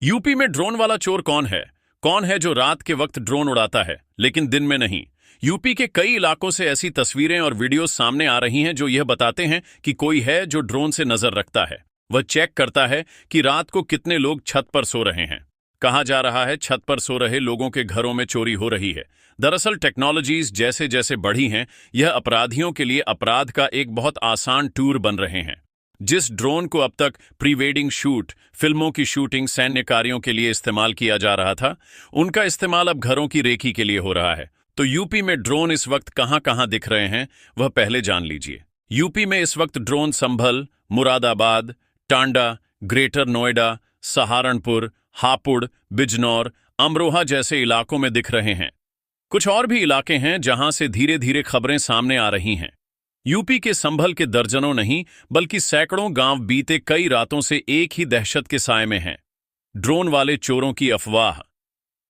UP में drone वाला चोर कौन है? कौन है जो रात के वक्त ड्रोन उड़ाता है लेकिन दिन में नहीं? यूपी के कई इलाकों से ऐसी तस्वीरें और वीडियोस सामने आ रही हैं जो यह बताते हैं कि कोई है जो ड्रोन से नजर रखता है। वह चेक करता है कि रात को कितने लोग छत पर सो रहे हैं। कहा जा रहा है छत पर सो रहे लोगों के घरों में चोरी हो रही है। दरअसल टेक्नोलॉजीज जैसे जैसे बढ़ी हैं, यह अपराधियों के लिए अपराध का एक बहुत आसान टूर बन रहे हैं। जिस ड्रोन को अब तक प्री वेडिंग शूट, फिल्मों की शूटिंग, सैन्य कार्यों के लिए इस्तेमाल किया जा रहा था, उनका इस्तेमाल अब घरों की रेकी के लिए हो रहा है। तो यूपी में ड्रोन इस वक्त कहां कहां दिख रहे हैं, वह पहले जान लीजिए। यूपी में इस वक्त ड्रोन संभल, मुरादाबाद, टांडा, ग्रेटर नोएडा, सहारनपुर, हापुड़, बिजनौर, अमरोहा जैसे इलाकों में दिख रहे हैं। कुछ और भी इलाके हैं जहां से धीरे धीरे खबरें सामने आ रही हैं। यूपी के संभल के दर्जनों नहीं बल्कि सैकड़ों गांव बीते कई रातों से एक ही दहशत के साए में हैं। ड्रोन वाले चोरों की अफवाह।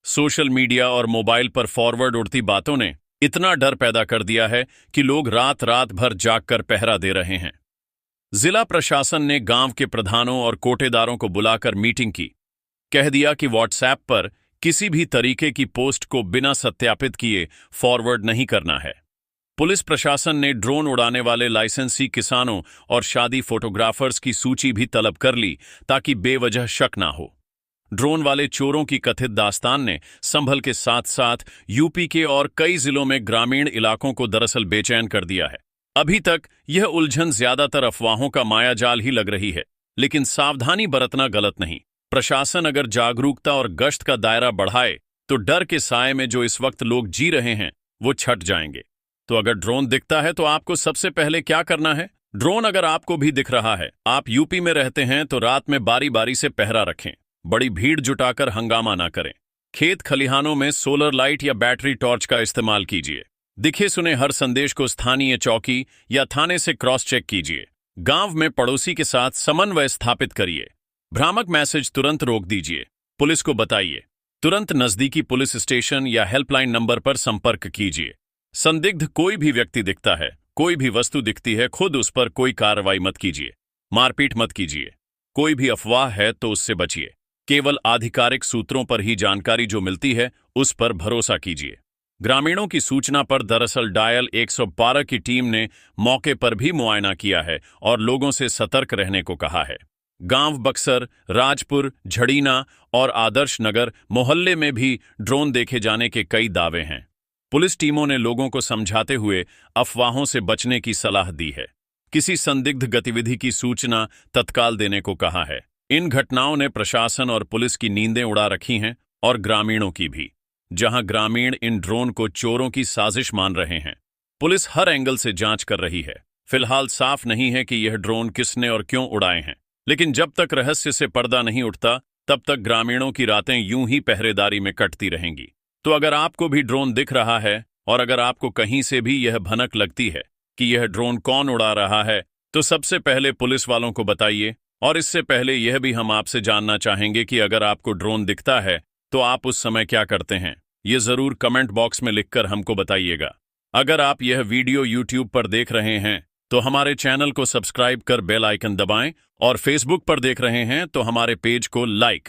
सोशल मीडिया और मोबाइल पर फॉरवर्ड उड़ती बातों ने इतना डर पैदा कर दिया है कि लोग रात रात भर जागकर पहरा दे रहे हैं। जिला प्रशासन ने गांव के प्रधानों और कोटेदारों को बुलाकर मीटिंग की। कह दिया कि व्हाट्सएप पर किसी भी तरीके की पोस्ट को बिना सत्यापित किए फॉरवर्ड नहीं करना है। पुलिस प्रशासन ने ड्रोन उड़ाने वाले लाइसेंसी किसानों और शादी फोटोग्राफर्स की सूची भी तलब कर ली ताकि बेवजह शक ना हो। ड्रोन वाले चोरों की कथित दास्तान ने संभल के साथ साथ यूपी के और कई जिलों में ग्रामीण इलाकों को दरअसल बेचैन कर दिया है। अभी तक यह उलझन ज्यादातर अफवाहों का मायाजाल ही लग रही है, लेकिन सावधानी बरतना गलत नहीं। प्रशासन अगर जागरूकता और गश्त का दायरा बढ़ाए तो डर के साए में जो इस वक्त लोग जी रहे हैं वो छट जाएंगे। तो अगर ड्रोन दिखता है तो आपको सबसे पहले क्या करना है? ड्रोन अगर आपको भी दिख रहा है, आप यूपी में रहते हैं, तो रात में बारी बारी से पहरा रखें। बड़ी भीड़ जुटाकर हंगामा ना करें। खेत खलिहानों में सोलर लाइट या बैटरी टॉर्च का इस्तेमाल कीजिए। दिखे सुने हर संदेश को स्थानीय चौकी या थाने से क्रॉस चेक कीजिए। गांव में पड़ोसी के साथ समन्वय स्थापित करिए। भ्रामक मैसेज तुरंत रोक दीजिए। पुलिस को बताइए। तुरंत नजदीकी पुलिस स्टेशन या हेल्पलाइन नंबर पर संपर्क कीजिए। संदिग्ध कोई भी व्यक्ति दिखता है, कोई भी वस्तु दिखती है, खुद उस पर कोई कार्रवाई मत कीजिए। मारपीट मत कीजिए। कोई भी अफवाह है तो उससे बचिए। केवल आधिकारिक सूत्रों पर ही जानकारी जो मिलती है उस पर भरोसा कीजिए। ग्रामीणों की सूचना पर दरअसल डायल 112 की टीम ने मौके पर भी मुआयना किया है और लोगों से सतर्क रहने को कहा है। गांव बक्सर, राजपुर, झड़ीना और आदर्श नगर मोहल्ले में भी ड्रोन देखे जाने के कई दावे हैं। पुलिस टीमों ने लोगों को समझाते हुए अफवाहों से बचने की सलाह दी है। किसी संदिग्ध गतिविधि की सूचना तत्काल देने को कहा है। इन घटनाओं ने प्रशासन और पुलिस की नींदें उड़ा रखी हैं और ग्रामीणों की भी। जहां ग्रामीण इन ड्रोन को चोरों की साजिश मान रहे हैं, पुलिस हर एंगल से जांच कर रही है। फिलहाल साफ नहीं है कि यह ड्रोन किसने और क्यों उड़ाए हैं, लेकिन जब तक रहस्य से पर्दा नहीं उठता तब तक ग्रामीणों की रातें यूं ही पहरेदारी में कटती रहेंगी। तो अगर आपको भी ड्रोन दिख रहा है और अगर आपको कहीं से भी यह भनक लगती है कि यह ड्रोन कौन उड़ा रहा है, तो सबसे पहले पुलिस वालों को बताइए। और इससे पहले यह भी हम आपसे जानना चाहेंगे कि अगर आपको ड्रोन दिखता है तो आप उस समय क्या करते हैं, ये जरूर कमेंट बॉक्स में लिखकर हमको बताइएगा। अगर आप यह वीडियो यूट्यूब पर देख रहे हैं तो हमारे चैनल को सब्सक्राइब कर बेल आइकन दबाएं और फेसबुक पर देख रहे हैं तो हमारे पेज को लाइक